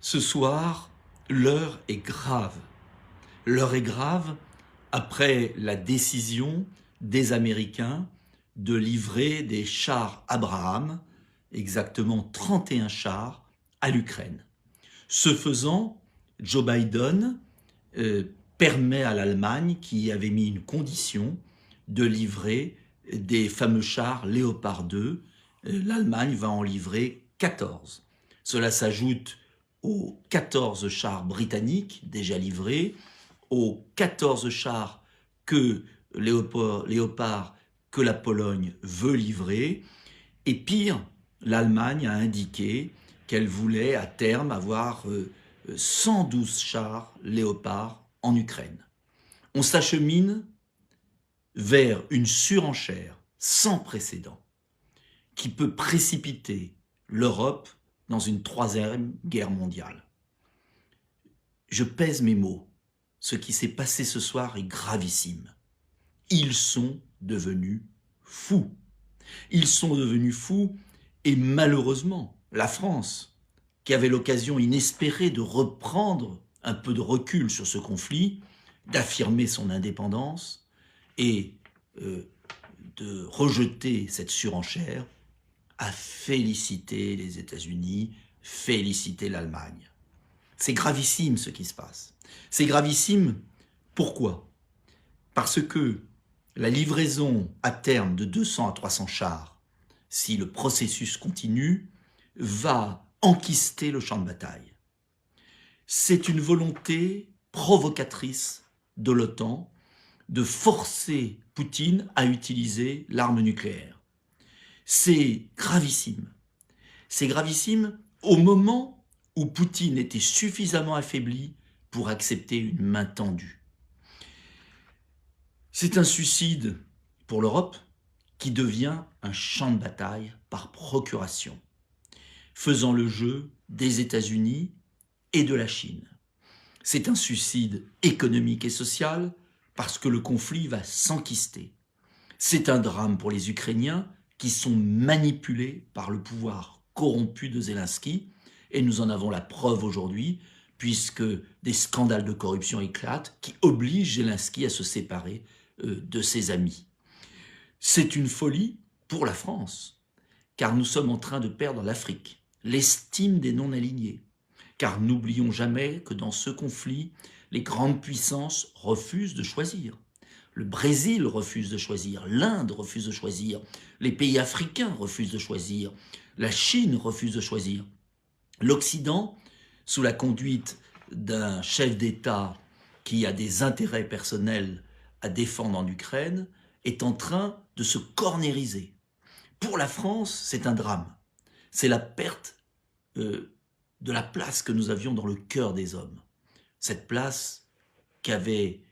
Ce soir, l'heure est grave. L'heure est grave après la décision des Américains de livrer des chars Abraham, exactement 31 chars, à l'Ukraine. Ce faisant, Joe Biden permet à l'Allemagne, qui avait mis une condition, de livrer des fameux chars Léopard 2. L'Allemagne va en livrer 14. Cela s'ajoute aux 14 chars britanniques déjà livrés, aux 14 chars que Léopard que la Pologne veut livrer. Et pire, l'Allemagne a indiqué qu'elle voulait à terme avoir 112 chars Léopard en Ukraine. On s'achemine vers une surenchère sans précédent qui peut précipiter l'Europe dans une troisième guerre mondiale. Je pèse mes mots. Ce qui s'est passé ce soir est gravissime. Ils sont devenus fous. Ils sont devenus fous et malheureusement, la France, qui avait l'occasion inespérée de reprendre un peu de recul sur ce conflit, d'affirmer son indépendance et de rejeter cette surenchère, a félicité les États-Unis, félicité l'Allemagne. C'est gravissime ce qui se passe. C'est gravissime, pourquoi? Parce que la livraison à terme de 200 à 300 chars, si le processus continue, va enquister le champ de bataille. C'est une volonté provocatrice de l'OTAN de forcer Poutine à utiliser l'arme nucléaire. C'est gravissime. C'est gravissime au moment où Poutine était suffisamment affaibli pour accepter une main tendue. C'est un suicide pour l'Europe qui devient un champ de bataille par procuration, faisant le jeu des États-Unis et de la Chine. C'est un suicide économique et social parce que le conflit va s'enquister. C'est un drame pour les Ukrainiens qui sont manipulés par le pouvoir corrompu de Zelensky, et nous en avons la preuve aujourd'hui, puisque des scandales de corruption éclatent qui obligent Zelensky à se séparer de ses amis. C'est une folie pour la France, car nous sommes en train de perdre l'Afrique, l'estime des non-alignés, car n'oublions jamais que dans ce conflit, les grandes puissances refusent de choisir. Le Brésil refuse de choisir, l'Inde refuse de choisir, les pays africains refusent de choisir, la Chine refuse de choisir. L'Occident, sous la conduite d'un chef d'État qui a des intérêts personnels à défendre en Ukraine, est en train de se cornériser. Pour la France, c'est un drame. C'est la perte de la place que nous avions dans le cœur des hommes. Cette place qu'avait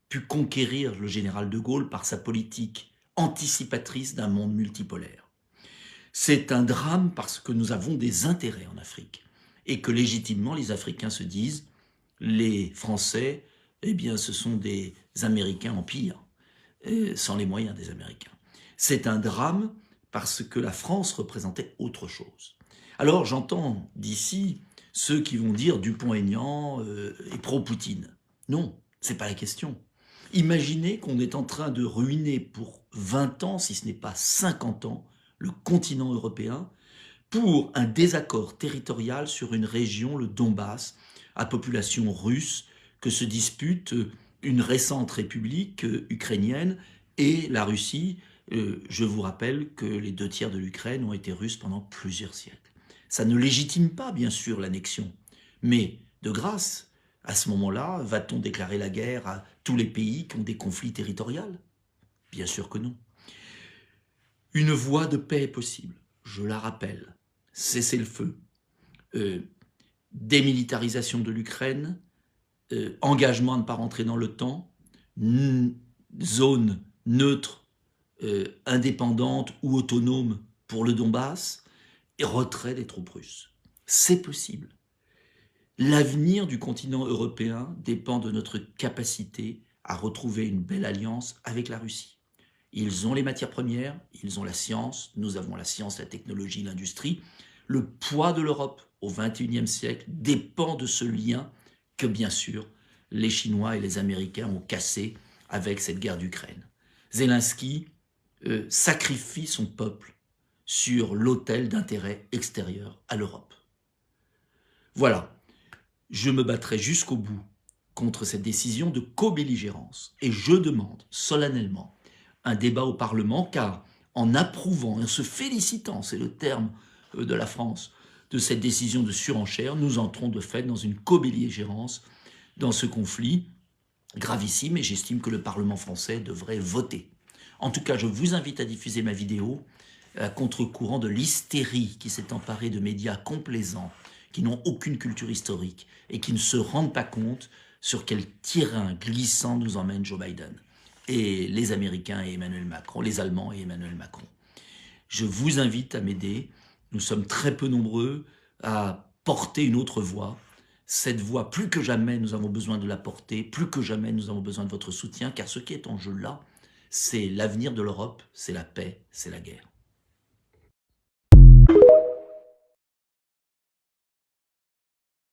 pu conquérir le général de Gaulle par sa politique anticipatrice d'un monde multipolaire. C'est un drame parce que nous avons des intérêts en Afrique et que légitimement les Africains se disent les Français, eh bien ce sont des Américains en pire, sans les moyens des Américains. C'est un drame parce que la France représentait autre chose. Alors j'entends d'ici ceux qui vont dire Dupont-Aignan est pro-Poutine. Non, c'est pas la question. Imaginez qu'on est en train de ruiner pour 20 ans, si ce n'est pas 50 ans, le continent européen pour un désaccord territorial sur une région, le Donbass, à population russe, que se dispute une récente république ukrainienne et la Russie. Je vous rappelle que les 2 tiers de l'Ukraine ont été russes pendant plusieurs siècles. Ça ne légitime pas, bien sûr, l'annexion, mais de grâce, à ce moment-là, va-t-on déclarer la guerre à tous les pays qui ont des conflits territoriaux? Bien sûr que non. Une voie de paix est possible, je la rappelle. Cessez le feu, démilitarisation de l'Ukraine, engagement à ne pas rentrer dans l'OTAN, zone neutre, indépendante ou autonome pour le Donbass, et retrait des troupes russes. C'est possible. L'avenir du continent européen dépend de notre capacité à retrouver une belle alliance avec la Russie. Ils ont les matières premières, ils ont la science, nous avons la science, la technologie, l'industrie. Le poids de l'Europe au XXIe siècle dépend de ce lien que, bien sûr, les Chinois et les Américains ont cassé avec cette guerre d'Ukraine. Zelensky sacrifie son peuple sur l'autel d'intérêts extérieurs à l'Europe. Voilà, je me battrai jusqu'au bout contre cette décision de co-belligérance et je demande solennellement un débat au Parlement car en approuvant et en se félicitant, c'est le terme de la France, de cette décision de surenchère, nous entrons de fait dans une co-belligérance dans ce conflit gravissime et j'estime que le Parlement français devrait voter. En tout cas, je vous invite à diffuser ma vidéo à contre-courant de l'hystérie qui s'est emparée de médias complaisants, qui n'ont aucune culture historique et qui ne se rendent pas compte sur quel terrain glissant nous emmène Joe Biden et les Américains et Emmanuel Macron, les Allemands et Emmanuel Macron. Je vous invite à m'aider. Nous sommes très peu nombreux à porter une autre voix. Cette voix, plus que jamais, nous avons besoin de la porter. Plus que jamais, nous avons besoin de votre soutien, car ce qui est en jeu là, c'est l'avenir de l'Europe, c'est la paix, c'est la guerre.